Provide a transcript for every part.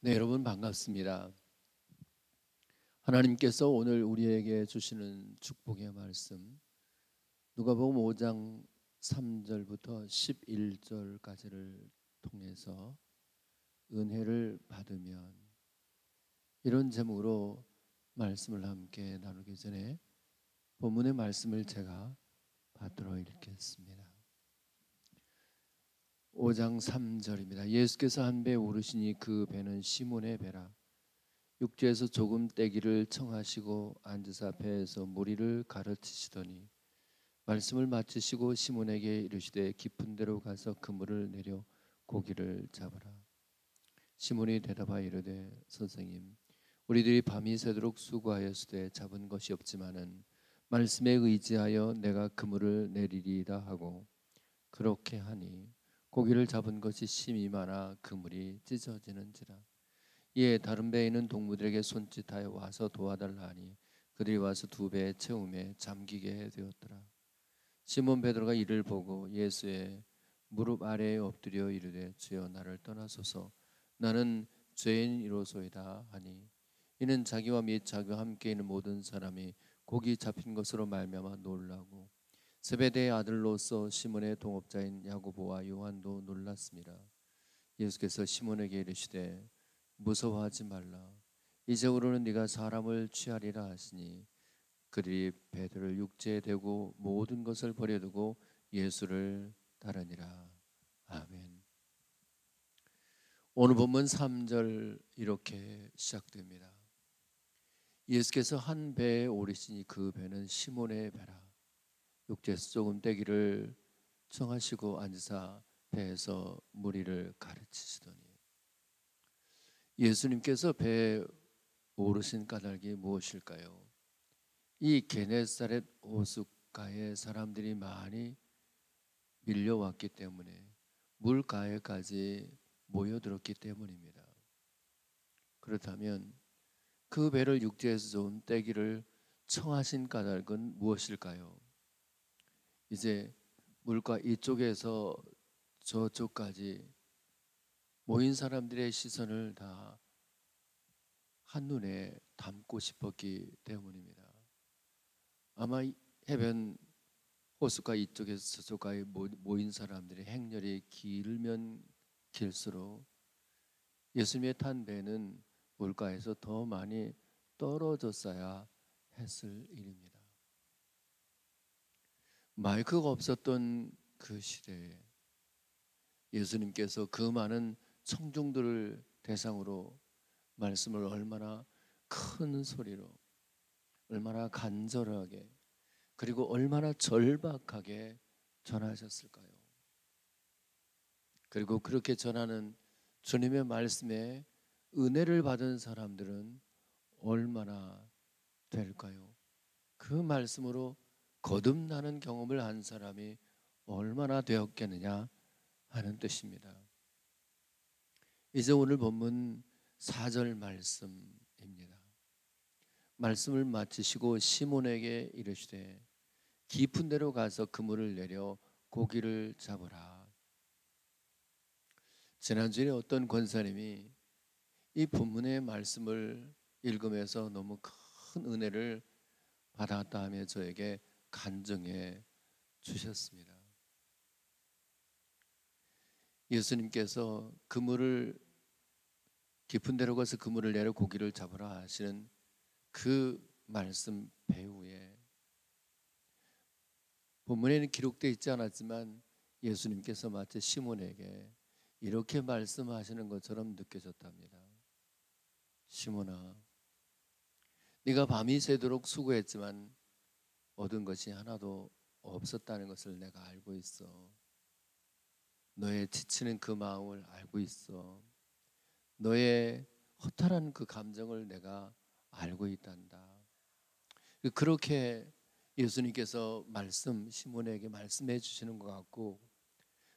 네, 여러분 반갑습니다. 하나님께서 오늘 우리에게 주시는 축복의 말씀, 누가복음 5장 3절부터 11절까지를 통해서 은혜를 받으면, 이런 제목으로 말씀을 함께 나누기 전에 본문의 말씀을 제가 받들어 읽겠습니다. 5장 3절입니다. 예수께서 한 배에 오르시니 그 배는 시몬의 배라. 육지에서 조금 떼기를 청하시고 앉으사 배에서 무리를 가르치시더니 말씀을 마치시고 시몬에게 이르시되 깊은 데로 가서 그물을 내려 고기를 잡으라. 시몬이 대답하여 이르되 선생님, 우리들이 밤이 새도록 수고하였으되 잡은 것이 없지만은 말씀에 의지하여 내가 그물을 내리리이다 하고, 그렇게 하니 고기를 잡은 것이 심히 많아 그물이 찢어지는지라. 이에 다른 배에 있는 동무들에게 손짓하여 와서 도와달라 하니 그들이 와서 두 배에 채우매 잠기게 되었더라. 시몬 베드로가 이를 보고 예수의 무릎 아래에 엎드려 이르되 주여 나를 떠나소서, 나는 죄인이로소이다 하니, 이는 자기와 및 자기와 함께 있는 모든 사람이 고기 잡힌 것으로 말미암아 놀라고 세베대의 아들로서 시몬의 동업자인 야고보와 요한도 놀랐습니다. 예수께서 시몬에게 이르시되 무서워하지 말라. 이제부로는 네가 사람을 취하리라 하시니 그들이 베드로를 육지에 대고 모든 것을 버려두고 예수를 따르니라. 아멘. 오늘 본문 3절 이렇게 시작됩니다. 예수께서 한 배에 오르시니 그 배는 시몬의 배라. 육지에서 조금 떼기를 청하시고 앉으사 배에서 무리를 가르치시더니. 예수님께서 배에 오르신 까닭이 무엇일까요? 이 게네사렛 호숫가에 사람들이 많이 밀려왔기 때문에, 물가에까지 모여들었기 때문입니다. 그렇다면 그 배를 육지에서 좀 떼기를 청하신 까닭은 무엇일까요? 이제 물가 이쪽에서 저쪽까지 모인 사람들의 시선을 다 한눈에 담고 싶었기 때문입니다. 아마 해변 호수가 이쪽에서 저쪽까지 모인 사람들의 행렬이 길면 길수록 예수님의 탄 배는 물가에서 더 많이 떨어졌어야 했을 일입니다. 마이크가 없었던 그 시대에 예수님께서 그 많은 청중들을 대상으로 말씀을 얼마나 큰 소리로, 얼마나 간절하게, 그리고 얼마나 절박하게 전하셨을까요? 그리고 그렇게 전하는 주님의 말씀에 은혜를 받은 사람들은 얼마나 될까요? 그 말씀으로 거듭나는 경험을 한 사람이 얼마나 되었겠느냐 하는 뜻입니다. 이제 오늘 본문 4절 말씀입니다. 말씀을 마치시고 시몬에게 이르시되 깊은 데로 가서 그물을 내려 고기를 잡으라. 지난주에 어떤 권사님이 이 본문의 말씀을 읽으면서 너무 큰 은혜를 받았다 하며 저에게 간증해 주셨습니다. 예수님께서 그물을 깊은 데로 가서 그물을 내려 고기를 잡으라 하시는 그 말씀 배후에 본문에는 기록되어 있지 않았지만 예수님께서 마치 시몬에게 이렇게 말씀하시는 것처럼 느껴졌답니다. 시몬아, 네가 밤이 새도록 수고했지만 얻은 것이 하나도 없었다는 것을 내가 알고 있어. 너의 지치는 그 마음을 알고 있어. 너의 허탈한 그 감정을 내가 알고 있단다. 그렇게 예수님께서 시몬에게 말씀해 주시는 것 같고,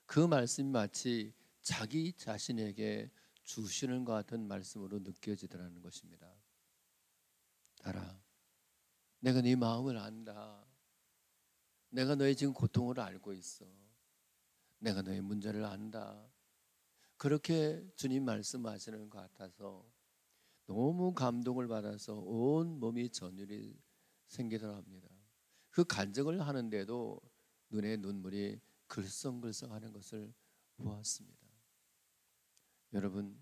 그 말씀이 마치 자기 자신에게 주시는 것 같은 말씀으로 느껴지더라는 것입니다. 알아, 내가 네 마음을 안다. 내가 너의 지금 고통을 알고 있어. 내가 너의 문제를 안다. 그렇게 주님 말씀하시는 것 같아서 너무 감동을 받아서 온 몸이 전율이 생기더라 합니다. 그 간증을 하는데도 눈에 눈물이 글썽글썽하는 것을 보았습니다. 여러분,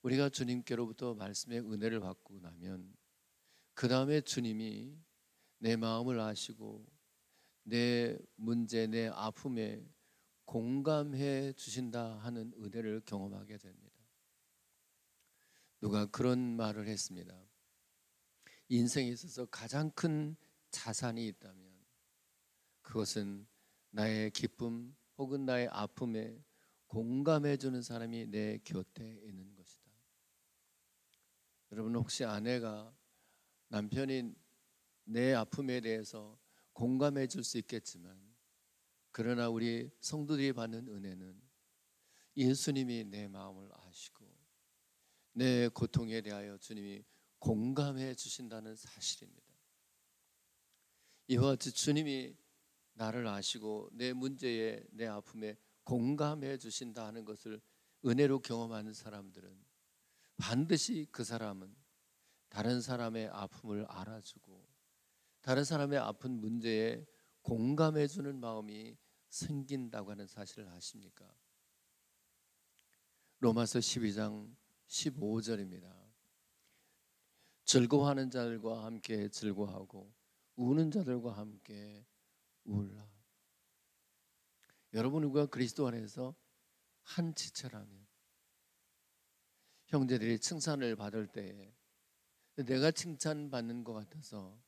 우리가 주님께로부터 말씀의 은혜를 받고 나면 그 다음에 주님이 내 마음을 아시고 내 문제, 내 아픔에 공감해 주신다 하는 은혜를 경험하게 됩니다. 누가 그런 말을 했습니다. 인생에 있어서 가장 큰 자산이 있다면 그것은 나의 기쁨 혹은 나의 아픔에 공감해 주는 사람이 내 곁에 있는 것이다. 여러분, 혹시 아내가 남편이 내 아픔에 대해서 공감해 줄 수 있겠지만, 그러나 우리 성도들이 받는 은혜는 예수님이 내 마음을 아시고 내 고통에 대하여 주님이 공감해 주신다는 사실입니다. 이와 같이 주님이 나를 아시고 내 문제에, 내 아픔에 공감해 주신다 하는 것을 은혜로 경험하는 사람들은 반드시 그 사람은 다른 사람의 아픔을 알아주고 다른 사람의 아픈 문제에 공감해 주는 마음이 생긴다고 하는 사실을 아십니까? 로마서 12장 15절입니다. 즐거워하는 자들과 함께 즐거워하고 우는 자들과 함께 울라. 여러분, 우리가 그리스도 안에서 한 지체라면, 형제들이 칭찬을 받을 때에 내가 칭찬받는 것 같아서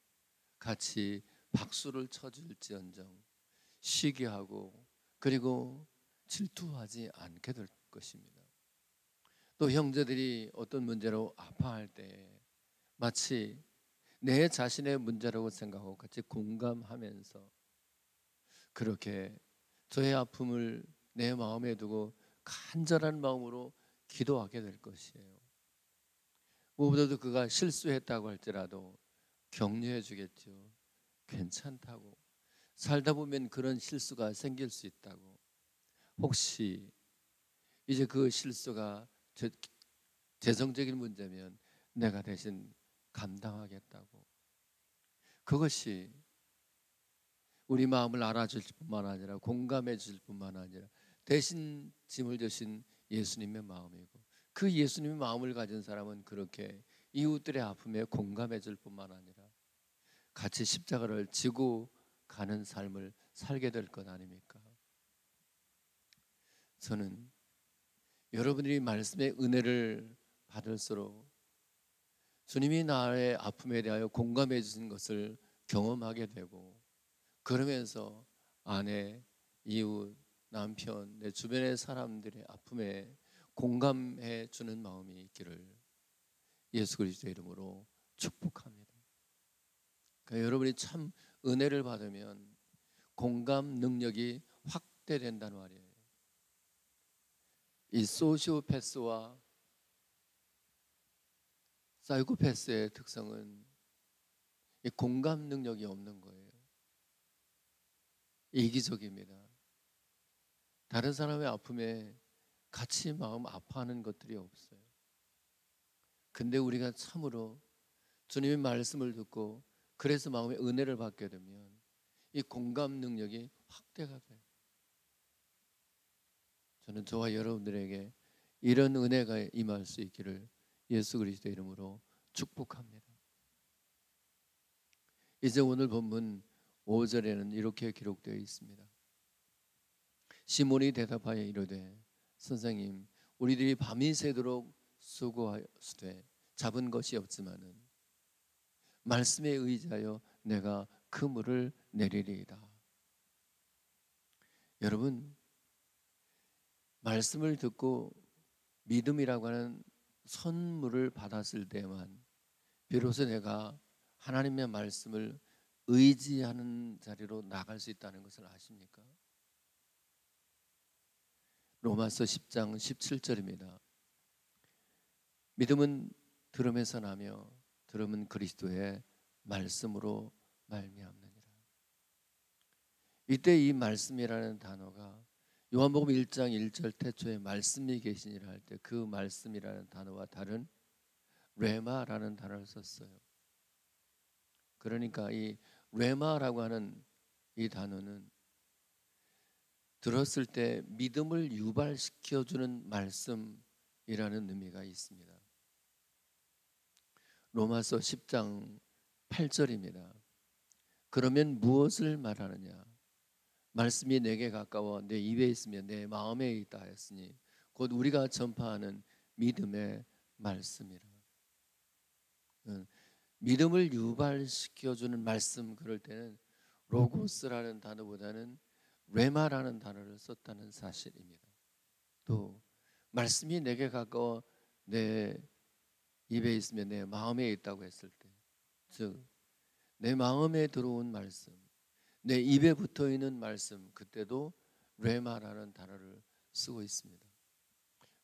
같이 박수를 쳐줄지언정 시기하고 그리고 질투하지 않게 될 것입니다. 또 형제들이 어떤 문제로 아파할 때 마치 내 자신의 문제라고 생각하고 같이 공감하면서 그렇게 저의 아픔을 내 마음에 두고 간절한 마음으로 기도하게 될 것이에요. 무엇보다도 그가 실수했다고 할지라도 격려해 주겠죠. 괜찮다고. 살다 보면 그런 실수가 생길 수 있다고. 혹시 이제 그 실수가 재정적인 문제면 내가 대신 감당하겠다고. 그것이 우리 마음을 알아줄 뿐만 아니라 공감해 줄 뿐만 아니라 대신 짐을 지신 예수님의 마음이고, 그 예수님의 마음을 가진 사람은 그렇게 이웃들의 아픔에 공감해 줄 뿐만 아니라 같이 십자가를 지고 가는 삶을 살게 될 것 아닙니까? 저는 여러분들이 말씀의 은혜를 받을수록 주님이 나의 아픔에 대하여 공감해 주신 것을 경험하게 되고, 그러면서 아내, 이웃, 남편, 내 주변의 사람들의 아픔에 공감해 주는 마음이 있기를 예수 그리스도의 이름으로 축복합니다. 그러니까 여러분이 참 은혜를 받으면 공감 능력이 확대된다는 말이에요. 이 소시오패스와 사이코패스의 특성은 이 공감 능력이 없는 거예요. 이기적입니다. 다른 사람의 아픔에 같이 마음 아파하는 것들이 없어요. 근데 우리가 참으로 주님의 말씀을 듣고 그래서 마음의 은혜를 받게 되면 이 공감 능력이 확대가 돼요. 저는 저와 여러분들에게 이런 은혜가 임할 수 있기를 예수 그리스도의 이름으로 축복합니다. 이제 오늘 본문 5절에는 이렇게 기록되어 있습니다. 시몬이 대답하여 이르되 선생님, 우리들이 밤이 새도록 수고하였으되 잡은 것이 없지만은 말씀에 의지하여 내가 그물을 내리리이다. 여러분, 말씀을 듣고 믿음이라고 하는 선물을 받았을 때만 비로소 내가 하나님의 말씀을 의지하는 자리로 나갈 수 있다는 것을 아십니까? 로마서 10장 17절입니다. 믿음은 들음에서 나며 들음은 그리스도의 말씀으로 말미암느니라. 이때 이 말씀이라는 단어가 요한복음 1장 1절 태초에 말씀이 계시니라 할 때 그 말씀이라는 단어와 다른 레마라는 단어를 썼어요. 그러니까 이 레마라고 하는 이 단어는 들었을 때 믿음을 유발시켜주는 말씀이라는 의미가 있습니다. 로마서 10장 8절입니다. 그러면 무엇을 말하느냐? 말씀이 내게 가까워 내 입에 있으며 내 마음에 있다 했으니 곧 우리가 전파하는 믿음의 말씀이라. 믿음을 유발시켜주는 말씀, 그럴 때는 로고스라는 단어보다는 레마라는 단어를 썼다는 사실입니다. 또 말씀이 내게 가까워 내 입에 있으며 내 마음에 있다고 했을 때, 즉 내 마음에 들어온 말씀, 내 입에 붙어있는 말씀, 그때도 레마라는 단어를 쓰고 있습니다.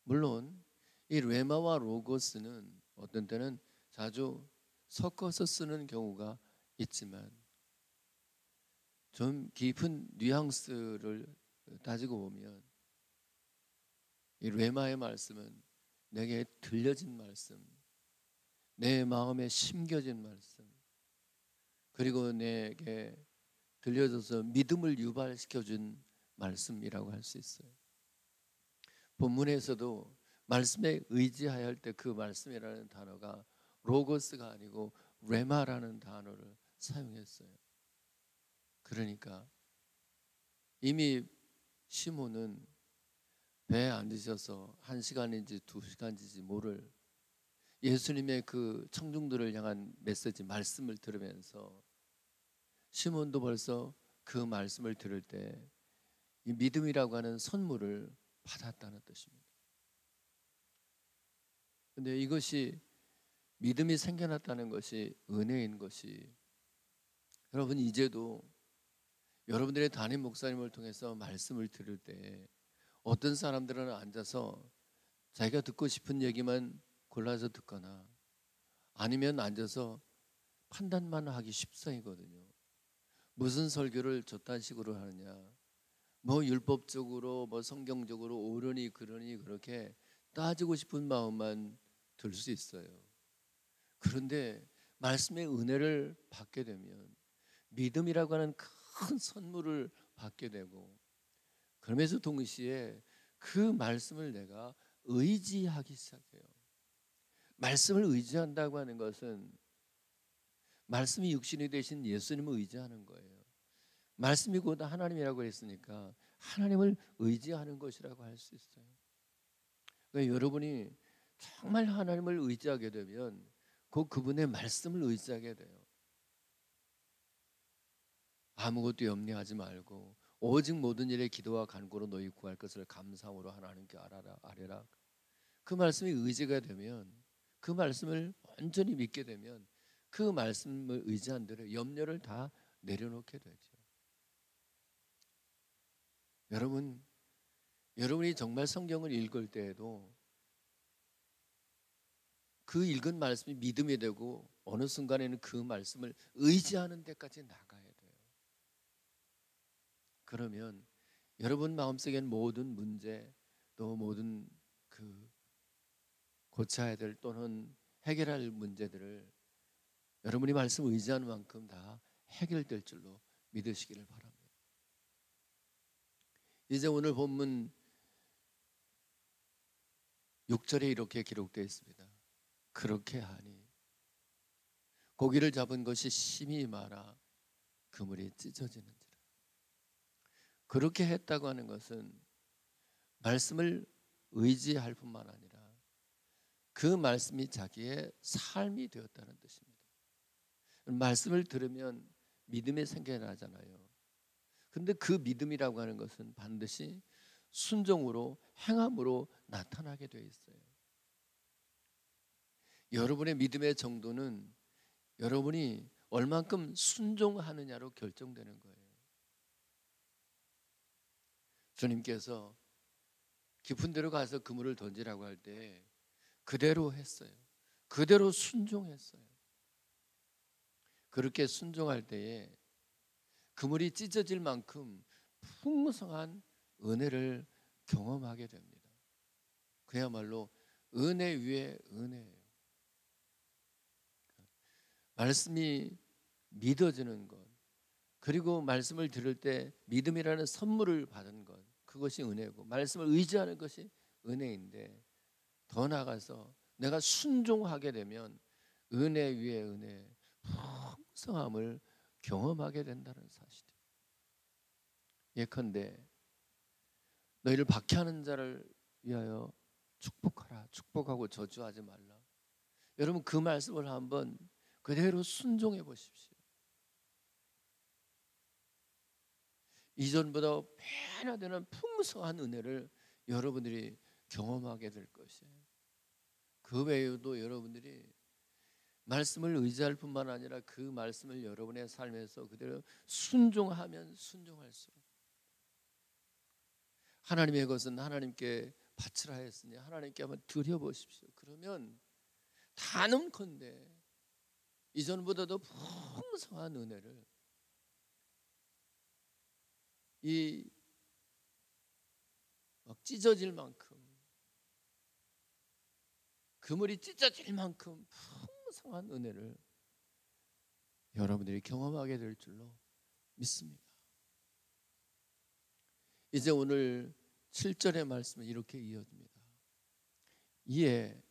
물론 이 레마와 로고스는 어떤 때는 자주 섞어서 쓰는 경우가 있지만 좀 깊은 뉘앙스를 따지고 보면 이 레마의 말씀은 내게 들려진 말씀, 내 마음에 심겨진 말씀, 그리고 내게 들려져서 믿음을 유발시켜준 말씀이라고 할 수 있어요. 본문에서도 말씀에 의지하여 할 때 그 말씀이라는 단어가 로고스가 아니고 레마라는 단어를 사용했어요. 그러니까 이미 시몬은 배에 앉으셔서 1시간인지 2시간인지 모를 예수님의 그 청중들을 향한 메시지 말씀을 들으면서 시몬도 벌써 그 말씀을 들을 때 이 믿음이라고 하는 선물을 받았다는 뜻입니다. 그런데 이것이 믿음이 생겨났다는 것이 은혜인 것이, 여러분 이제도 여러분들의 담임 목사님을 통해서 말씀을 들을 때 어떤 사람들은 앉아서 자기가 듣고 싶은 얘기만 골라서 듣거나 아니면 앉아서 판단만 하기 십상이거든요. 무슨 설교를 저딴 식으로 하느냐, 뭐 율법적으로 뭐 성경적으로 옳으니 그러니 그렇게 따지고 싶은 마음만 들 수 있어요. 그런데 말씀의 은혜를 받게 되면 믿음이라고 하는 큰 선물을 받게 되고, 그러면서 동시에 그 말씀을 내가 의지하기 시작해요. 말씀을 의지한다고 하는 것은 말씀이 육신이 되신 예수님을 의지하는 거예요. 말씀이 곧 하나님이라고 했으니까 하나님을 의지하는 것이라고 할 수 있어요. 그러니까 여러분이 정말 하나님을 의지하게 되면 곧 그분의 말씀을 의지하게 돼요. 아무것도 염려하지 말고 오직 모든 일에 기도와 간구로 너희 구할 것을 감사함으로 하나님께 아뢰라. 그 말씀이 의지가 되면, 그 말씀을 완전히 믿게 되면 그 말씀을 의지한 대로 염려를 다 내려놓게 되죠. 여러분이 정말 성경을 읽을 때에도 그 읽은 말씀이 믿음이 되고 어느 순간에는 그 말씀을 의지하는 데까지 나가야 돼요. 그러면 여러분 마음속엔 모든 문제, 또 모든 그 고쳐야 될 또는 해결할 문제들을 여러분이 말씀 의지하는 만큼 다 해결될 줄로 믿으시기를 바랍니다. 이제 오늘 본문 6절에 이렇게 기록되어 있습니다. 그렇게 하니 고기를 잡은 것이 심히 많아 그물이 찢어지는지라. 그렇게 했다고 하는 것은 말씀을 의지할 뿐만 아니라 그 말씀이 자기의 삶이 되었다는 뜻입니다. 말씀을 들으면 믿음이 생겨나잖아요. 근데 그 믿음이라고 하는 것은 반드시 순종으로 행함으로 나타나게 되어 있어요. 여러분의 믿음의 정도는 여러분이 얼만큼 순종하느냐로 결정되는 거예요. 주님께서 깊은 데로 가서 그물을 던지라고 할 때 그대로 했어요. 그대로 순종했어요. 그렇게 순종할 때에 그물이 찢어질 만큼 풍성한 은혜를 경험하게 됩니다. 그야말로 은혜 위에 은혜예요. 말씀이 믿어지는 것, 그리고 말씀을 들을 때 믿음이라는 선물을 받은 것, 그것이 은혜고, 말씀을 의지하는 것이 은혜인데, 더 나아가서 내가 순종하게 되면 은혜 위에 은혜, 풍성함을 경험하게 된다는 사실이에요. 예컨대 너희를 박해하는 자를 위하여 축복하라, 축복하고 저주하지 말라. 여러분, 그 말씀을 한번 그대로 순종해 보십시오. 이전보다 배나 되는 풍성한 은혜를 여러분들이 경험하게 될 것이에요. 그 외에도 여러분들이 말씀을 의지할 뿐만 아니라 그 말씀을 여러분의 삶에서 그대로 순종하면 순종할수록, 하나님의 것은 하나님께 바치라 했으니 하나님께 한번 드려보십시오. 그러면 단언컨대 이전보다도 풍성한 은혜를, 이 막 찢어질 만큼, 그물이 찢어질 만큼 풍성한 은혜를 여러분들이 경험하게 될 줄로 믿습니다. 이제 오늘 7절의 말씀은 이렇게 이어집니다. 이에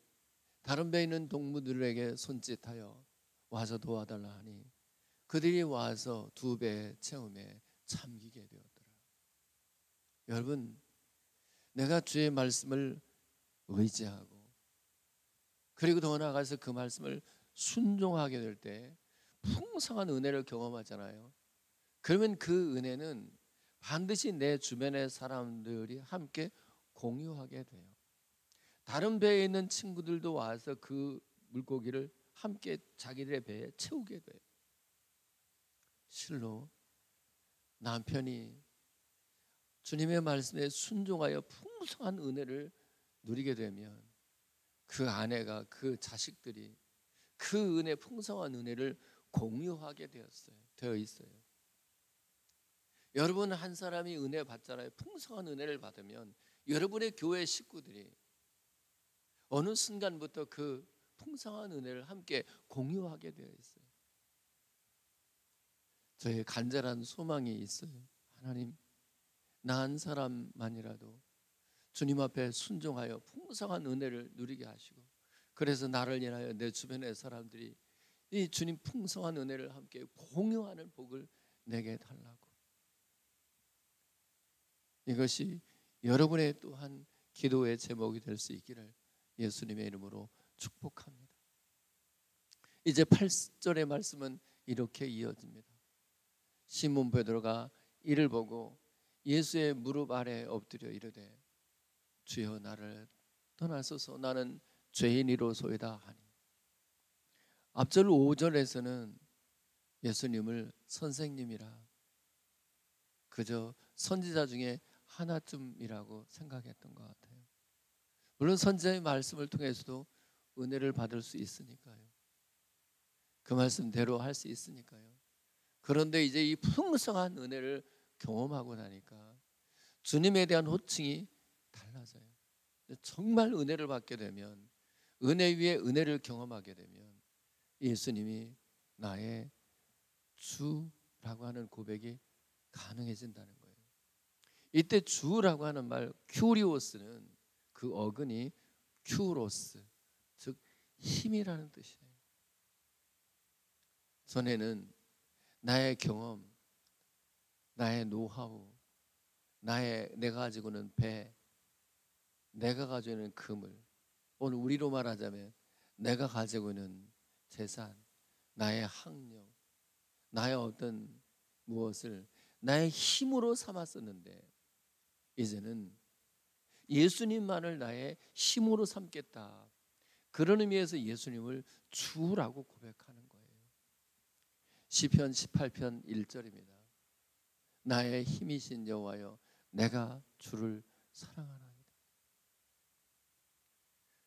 다른 배에 있는 동무들에게 손짓하여 와서 도와달라 하니 그들이 와서 두 배의 체험에 잠기게 되었더라. 여러분, 내가 주의 말씀을 의지하고 그리고 더 나아가서 그 말씀을 순종하게 될 때 풍성한 은혜를 경험하잖아요. 그러면 그 은혜는 반드시 내 주변의 사람들이 함께 공유하게 돼요. 다른 배에 있는 친구들도 와서 그 물고기를 함께 자기들의 배에 채우게 돼요. 실로 남편이 주님의 말씀에 순종하여 풍성한 은혜를 누리게 되면 그 아내가, 그 자식들이 그 은혜, 풍성한 은혜를 공유하게 되어 있어요. 여러분 한 사람이 은혜 받잖아요. 풍성한 은혜를 받으면 여러분의 교회 식구들이 어느 순간부터 그 풍성한 은혜를 함께 공유하게 되어 있어요. 저의 간절한 소망이 있어요. 하나님, 나 한 사람만이라도 주님 앞에 순종하여 풍성한 은혜를 누리게 하시고, 그래서 나를 인하여 내 주변의 사람들이 이 주님 풍성한 은혜를 함께 공유하는 복을 내게 달라고. 이것이 여러분의 또한 기도의 제목이 될 수 있기를 예수님의 이름으로 축복합니다. 이제 8절의 말씀은 이렇게 이어집니다. 시몬 베드로가 이를 보고 예수의 무릎 아래 엎드려 이르되 주여 나를 떠나소서 나는 죄인이로소이다 하니, 앞절 5절에서는 예수님을 선생님이라, 그저 선지자 중에 하나쯤이라고 생각했던 것 같아요. 물론 선지자의 말씀을 통해서도 은혜를 받을 수 있으니까요. 그 말씀대로 할 수 있으니까요. 그런데 이제 이 풍성한 은혜를 경험하고 나니까 주님에 대한 호칭이 달라져요. 정말 은혜를 받게 되면, 은혜 위에 은혜를 경험하게 되면 예수님이 나의 주라고 하는 고백이 가능해진다는 거예요. 이때 주라고 하는 말 큐리오스는 그 어근이 큐로스, 즉 힘이라는 뜻이에요. 전에는 나의 경험, 나의 노하우, 내가 가지고 있는 배, 내가 가지고 있는 그물, 오늘 우리로 말하자면 내가 가지고 있는 재산, 나의 학력, 나의 어떤 무엇을 나의 힘으로 삼았었는데, 이제는 예수님만을 나의 힘으로 삼겠다. 그런 의미에서 예수님을 주라고 고백하는 거예요. 시편 18편 1절입니다. 나의 힘이신 여호와여, 내가 주를 사랑하나이다.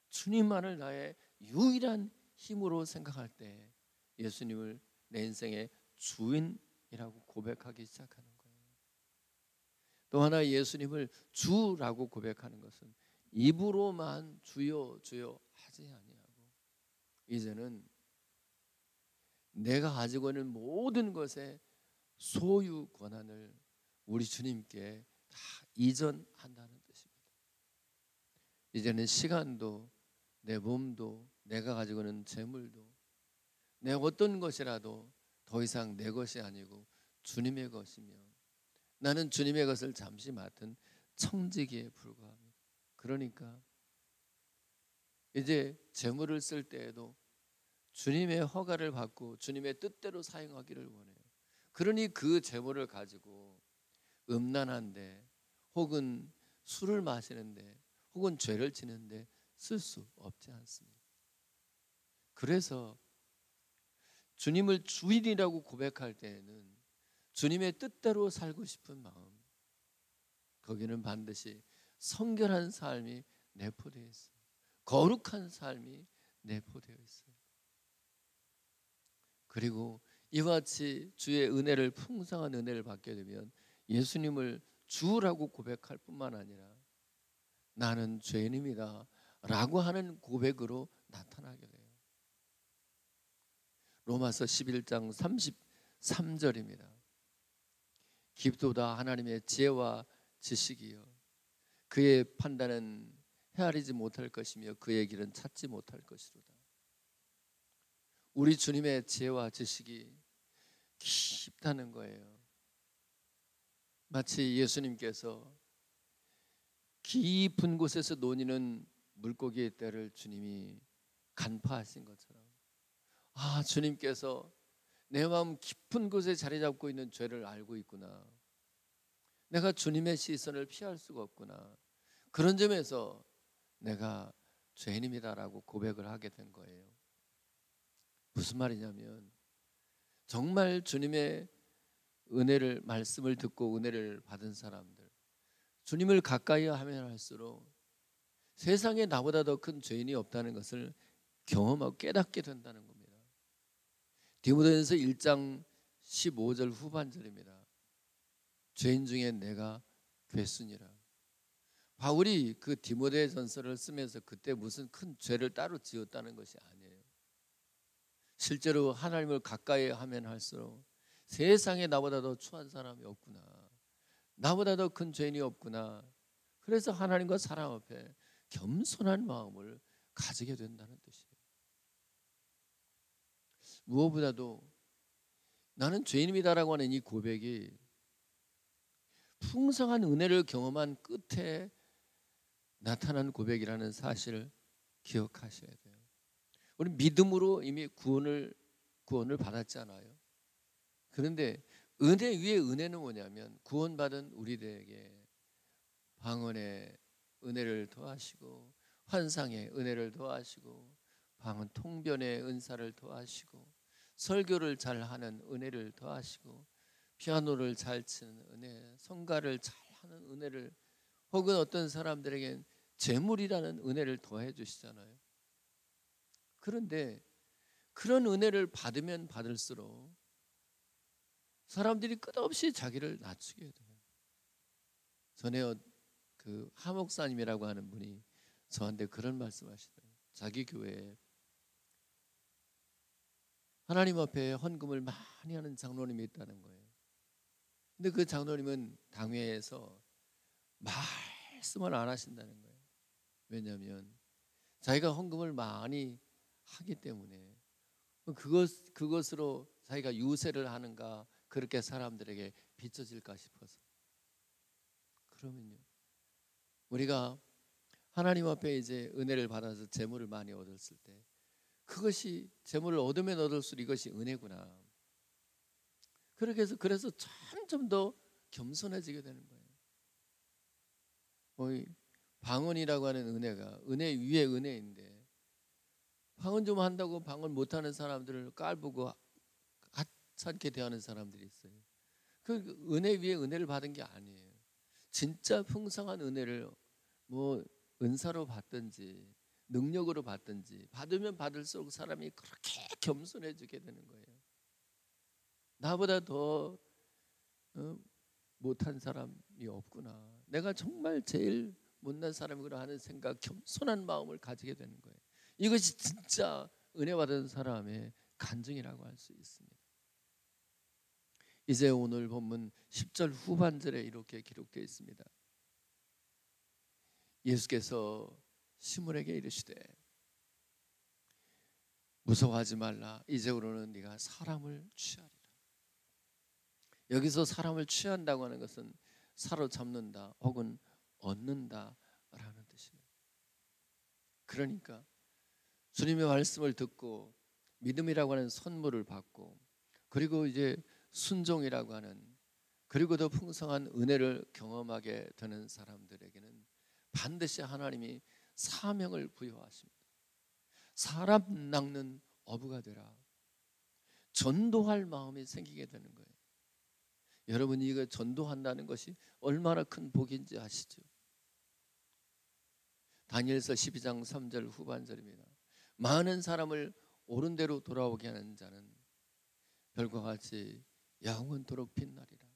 주님만을 나의 유일한 힘으로 생각할 때 예수님을 내 인생의 주인이라고 고백하기 시작하는 거예요. 또 하나 예수님을 주라고 고백하는 것은 입으로만 주여 주여 하지 아니하고 이제는 내가 가지고 있는 모든 것의 소유 권한을 우리 주님께 다 이전한다는 뜻입니다. 이제는 시간도 내 몸도 내가 가지고 있는 재물도 내 어떤 것이라도 더 이상 내 것이 아니고 주님의 것이며 나는 주님의 것을 잠시 맡은 청지기에 불과합니다. 그러니까 이제 재물을 쓸 때에도 주님의 허가를 받고 주님의 뜻대로 사용하기를 원해요. 그러니 그 재물을 가지고 음란한데 혹은 술을 마시는데 혹은 죄를 지는데 쓸 수 없지 않습니다. 그래서 주님을 주인이라고 고백할 때에는 주님의 뜻대로 살고 싶은 마음, 거기는 반드시 성결한 삶이 내포되어 있어요. 거룩한 삶이 내포되어 있어요. 그리고 이와 같이 주의 은혜를, 풍성한 은혜를 받게 되면 예수님을 주라고 고백할 뿐만 아니라 나는 죄인입니다 라고 하는 고백으로 나타나게 돼요. 로마서 11장 33절입니다. 깊도다 하나님의 지혜와 지식이요 그의 판단은 헤아리지 못할 것이며 그의 길은 찾지 못할 것이로다. 우리 주님의 지혜와 지식이 깊다는 거예요. 마치 예수님께서 깊은 곳에서 노니는 물고기의 떼를 주님이 간파하신 것처럼 주님께서 내 마음 깊은 곳에 자리 잡고 있는 죄를 알고 있구나. 내가 주님의 시선을 피할 수가 없구나. 그런 점에서 내가 죄인입니다라고 고백을 하게 된 거예요. 무슨 말이냐면 정말 주님의 은혜를, 말씀을 듣고 은혜를 받은 사람들, 주님을 가까이 하면 할수록 세상에 나보다 더 큰 죄인이 없다는 것을 경험하고 깨닫게 된다는 겁니다. 디모데전서 1장 15절 후반절입니다. 죄인 중에 내가 괴순이라. 바울이 그 디모데전서를 쓰면서 그때 무슨 큰 죄를 따로 지었다는 것이 아니에요. 실제로 하나님을 가까이 하면 할수록 세상에 나보다 더 추한 사람이 없구나, 나보다 더 큰 죄인이 없구나. 그래서 하나님과 사람 앞에 겸손한 마음을 가지게 된다는 뜻이에요. 무엇보다도 나는 죄인입니다라고 하는 이 고백이 풍성한 은혜를 경험한 끝에 나타난 고백이라는 사실을 기억하셔야 돼요. 우리 믿음으로 이미 구원을 받았잖아요. 그런데 은혜 위에 은혜는 뭐냐면 구원받은 우리들에게 방언의 은혜를 더하시고 환상의 은혜를 더하시고 방언 통변의 은사를 더하시고 설교를 잘하는 은혜를 더하시고 피아노를 잘 치는 은혜, 성가를 잘하는 은혜를, 혹은 어떤 사람들에겐 재물이라는 은혜를 더해 주시잖아요. 그런데 그런 은혜를 받으면 받을수록 사람들이 끝없이 자기를 낮추게 돼요. 전에 그 하목사님이라고 하는 분이 저한테 그런 말씀하시더라고요. 자기 교회에 하나님 앞에 헌금을 많이 하는 장로님이 있다는 거예요. 근데 그 장로님은 당회에서 말씀을 안 하신다는 거예요. 왜냐하면 자기가 헌금을 많이 하기 때문에 그것으로 자기가 유세를 하는가, 그렇게 사람들에게 비춰질까 싶어서. 그러면요, 우리가 하나님 앞에 이제 은혜를 받아서 재물을 많이 얻었을 때 그것이, 재물을 얻으면 얻을수록 이것이 은혜구나. 그래서 점점 더 겸손해지게 되는 거예요. 방언이라고 하는 은혜가 은혜 위에 은혜인데, 방언 좀 한다고 방언 못하는 사람들을 깔보고 하찮게 대하는 사람들이 있어요. 그 은혜 위에 은혜를 받은 게 아니에요. 진짜 풍성한 은혜를 뭐 은사로 받든지 능력으로 받든지 받으면 받을수록 사람이 그렇게 겸손해지게 되는 거예요. 나보다 더 못한 사람이 없구나, 내가 정말 제일 못난 사람이구나 하는 생각, 겸손한 마음을 가지게 되는 거예요. 이것이 진짜 은혜 받은 사람의 간증이라고 할 수 있습니다. 이제 오늘 본문 10절 후반절에 이렇게 기록되어 있습니다. 예수께서 시몬에게 이르시되 무서워하지 말라, 이제부로는 네가 사람을 취하리라. 여기서 사람을 취한다고 하는 것은 사로잡는다 혹은 얻는다라는 뜻이에요. 그러니까 주님의 말씀을 듣고 믿음이라고 하는 선물을 받고, 그리고 이제 순종이라고 하는, 그리고 더 풍성한 은혜를 경험하게 되는 사람들에게는 반드시 하나님이 사명을 부여하십니다. 사람 낚는 어부가 되라. 전도할 마음이 생기게 되는 거예요. 여러분이 이거 전도한다는 것이 얼마나 큰 복인지 아시죠? 다니엘서 12장 3절 후반절입니다. 많은 사람을 옳은 대로 돌아오게 하는 자는 별과 같이 영원토록 빛나리라.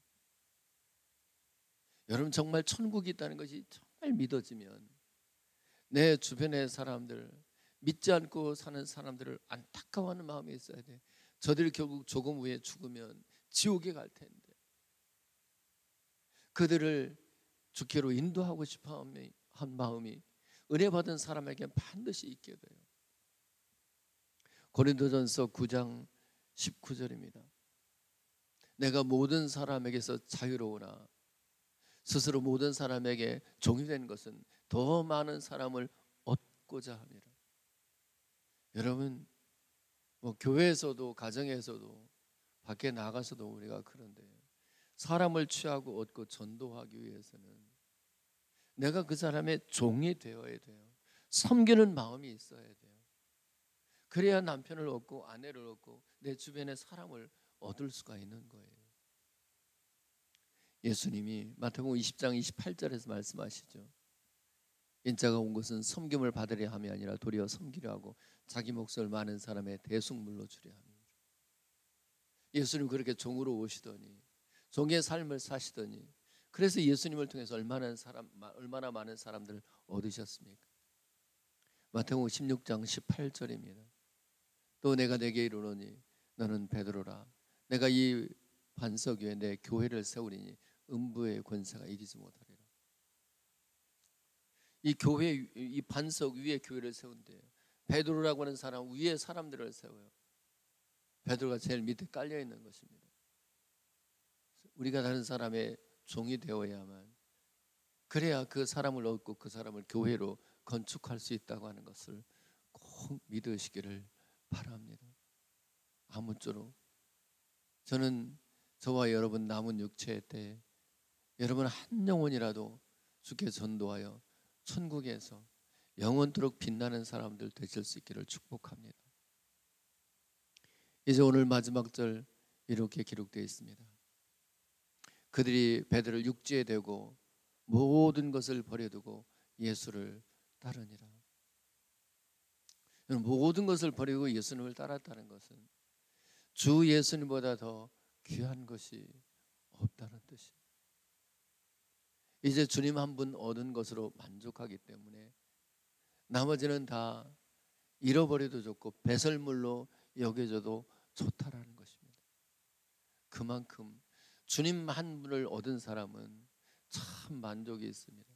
여러분, 정말 천국이 있다는 것이 정말 믿어지면 내 주변의 사람들, 믿지 않고 사는 사람들을 안타까워하는 마음이 있어야 돼. 저들이 결국 조금 후에 죽으면 지옥에 갈 텐데 그들을 주께로 인도하고 싶어 한 마음이 은혜 받은 사람에게 반드시 있게 돼요. 고린도전서 9장 19절입니다. 내가 모든 사람에게서 자유로우나 스스로 모든 사람에게 종이 된 것은 더 많은 사람을 얻고자 함이라. 여러분, 뭐 교회에서도 가정에서도 밖에 나가서도 우리가 그런데 사람을 취하고 얻고 전도하기 위해서는 내가 그 사람의 종이 되어야 돼요. 섬기는 마음이 있어야 돼요. 그래야 남편을 얻고 아내를 얻고 내 주변의 사람을 얻을 수가 있는 거예요. 예수님이 마태복음 20장 28절에서 말씀하시죠. 인자가 온 것은 섬김을 받으려 함이 아니라 도리어 섬기려 하고 자기 몫을 많은 사람의 대속물로 주려 함이라. 예수님 그렇게 종으로 오시더니 종의 삶을 사시더니, 그래서 예수님을 통해서 얼마나 많은 사람들을 얻으셨습니까? 마태복음 16장 18절입니다. 또 내가 내게 이르노니 너는 베드로라. 내가 이 반석 위에 내 교회를 세우리니 음부의 권세가 이기지 못하리라. 이 교회, 이 반석 위에 교회를 세운대요. 베드로라고 하는 사람 위에 사람들을 세워요. 베드로가 제일 밑에 깔려 있는 것입니다. 우리가 다른 사람의 종이 되어야만, 그래야 그 사람을 얻고 그 사람을 교회로 건축할 수 있다고 하는 것을 꼭 믿으시기를 바랍니다. 아무쪼록 저는 저와 여러분 남은 육체 때 여러분 한 영혼이라도 주께 전도하여 천국에서 영원토록 빛나는 사람들 되실 수 있기를 축복합니다. 이제 오늘 마지막 절 이렇게 기록되어 있습니다. 그들이 베드로를 육지에 대고 모든 것을 버려두고 예수를 따르니라. 모든 것을 버리고 예수님을 따랐다는 것은 주 예수님보다 더 귀한 것이 없다는 뜻입니다. 이제 주님 한 분 얻은 것으로 만족하기 때문에 나머지는 다 잃어버려도 좋고 배설물로 여겨져도 좋다라는 것입니다. 그만큼 주님 한 분을 얻은 사람은 참 만족이 있습니다.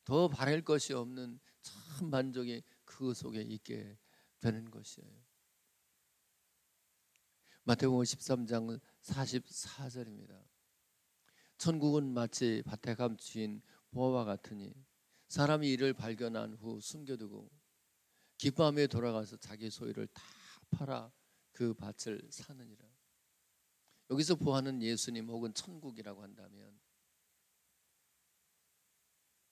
더 바랄 것이 없는 참 만족이 그 속에 있게 되는 것이에요. 마태복음 13장 44절입니다. 천국은 마치 밭에 감추인 보화와 같으니 사람이 이를 발견한 후 숨겨두고 기뻐하며 돌아가서 자기 소유를 다 팔아 그 밭을 사느니라. 여기서 보아하는 예수님 혹은 천국이라고 한다면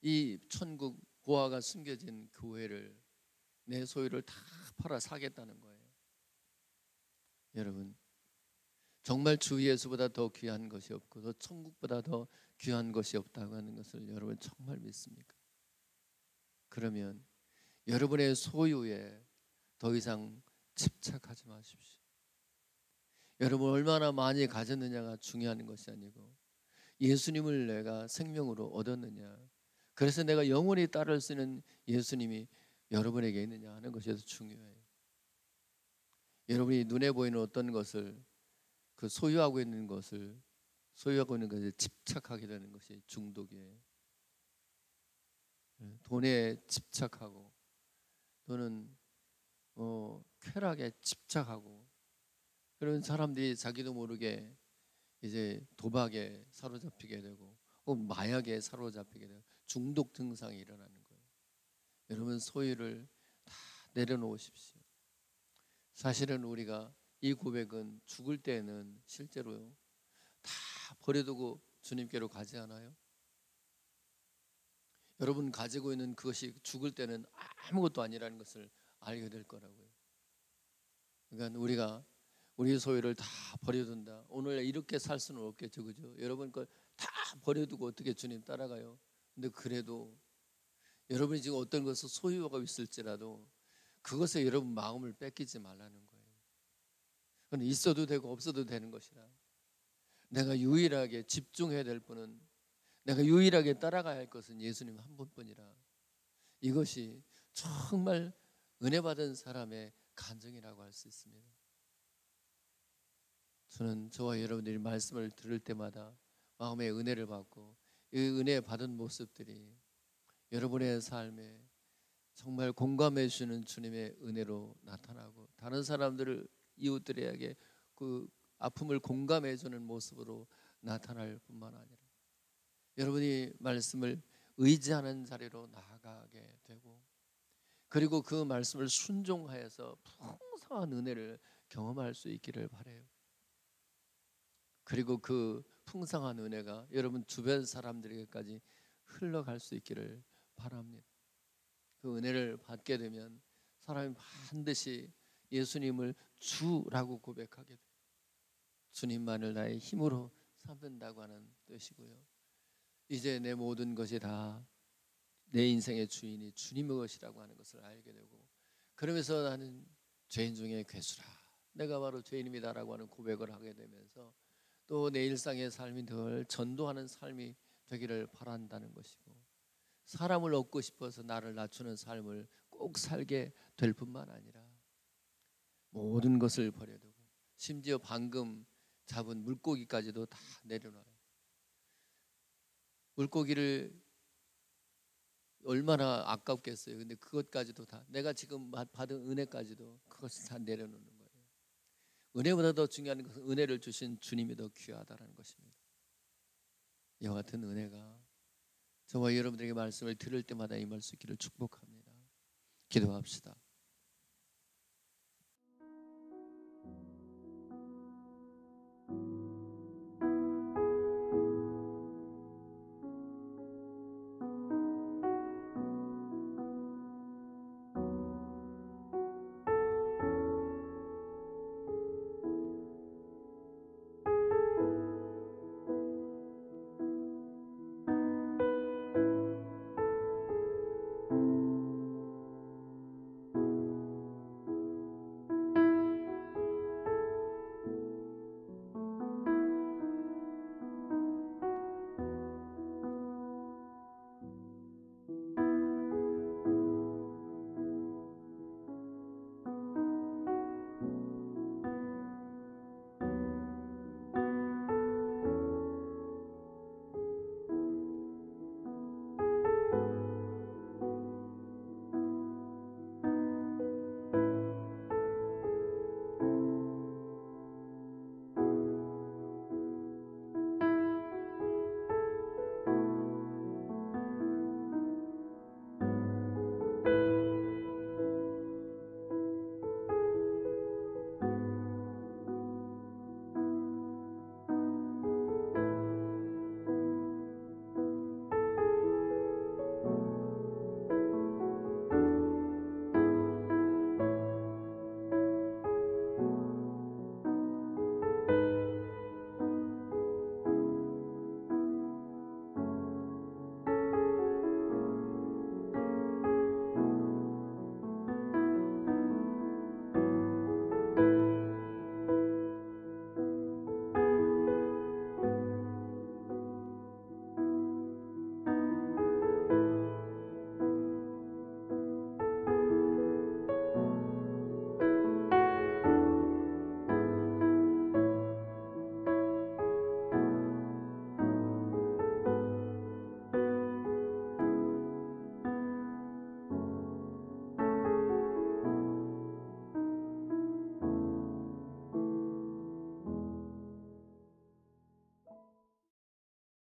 이 천국 보화가 숨겨진 교회를, 내 소유를 다 팔아 사겠다는 거예요. 여러분, 정말 주 예수보다 더 귀한 것이 없고 또 천국보다 더 귀한 것이 없다고 하는 것을 여러분 정말 믿습니까? 그러면 여러분의 소유에 더 이상 집착하지 마십시오. 여러분 얼마나 많이 가졌느냐가 중요한 것이 아니고 예수님을 내가 생명으로 얻었느냐, 그래서 내가 영원히 따를 수 있는 예수님이 여러분에게 있느냐 하는 것이 더 중요해요. 여러분이 눈에 보이는 어떤 것을, 그 소유하고 있는 것에 집착하게 되는 것이 중독이에요. 돈에 집착하고 또는 쾌락에 집착하고, 그런 사람들이 자기도 모르게 이제 도박에 사로잡히게 되고 마약에 사로잡히게 되고 중독 증상이 일어나는 거예요. 여러분 소유를 다 내려놓으십시오. 사실은 우리가 이 고백은 죽을 때는 실제로 다 버려두고 주님께로 가지 않아요? 여러분 가지고 있는 그것이 죽을 때는 아무것도 아니라는 것을 알게 될 거라고요. 그러니까 우리가 우리 소유를 다 버려둔다. 오늘 이렇게 살 수는 없겠죠, 그죠? 여러분 걸 다 버려두고 어떻게 주님 따라가요? 근데 그래도 여러분이 지금 어떤 것을 소유하고 있을지라도 그것에 여러분 마음을 뺏기지 말라는 거예요. 그건 있어도 되고 없어도 되는 것이라. 내가 유일하게 집중해야 될 분은, 내가 유일하게 따라가야 할 것은 예수님 한 분뿐이라. 이것이 정말 은혜 받은 사람의 간증이라고 할 수 있습니다. 저는 저와 여러분들이 말씀을 들을 때마다 마음의 은혜를 받고, 이 은혜 받은 모습들이 여러분의 삶에 정말 공감해 주시는 주님의 은혜로 나타나고, 다른 사람들을, 이웃들에게 그 아픔을 공감해 주는 모습으로 나타날 뿐만 아니라 여러분이 말씀을 의지하는 자리로 나아가게 되고, 그리고 그 말씀을 순종하여서 풍성한 은혜를 경험할 수 있기를 바라요. 그리고 그 풍성한 은혜가 여러분 주변 사람들에게까지 흘러갈 수 있기를 바랍니다. 그 은혜를 받게 되면 사람이 반드시 예수님을 주라고 고백하게 돼요. 주님만을 나의 힘으로 삼는다고 하는 뜻이고요. 이제 내 모든 것이 다 내 인생의 주인이 주님의 것이라고 하는 것을 알게 되고, 그러면서 나는 죄인 중에 괴수라, 내가 바로 죄인입니다라고 하는 고백을 하게 되면서 또 내 일상의 삶이 늘 전도하는 삶이 되기를 바란다는 것이고, 사람을 얻고 싶어서 나를 낮추는 삶을 꼭 살게 될 뿐만 아니라 모든 것을 버려두고 심지어 방금 잡은 물고기까지도 다 내려놔요. 물고기를 얼마나 아깝겠어요. 근데 그것까지도 다, 내가 지금 받은 은혜까지도 그것을 다 내려놓는 거예요. 은혜보다 더 중요한 것은 은혜를 주신 주님이 더 귀하다는 것입니다. 이와 같은 은혜가 저와 여러분들에게 말씀을 들을 때마다 임할 수 있기를 축복합니다. 기도합시다.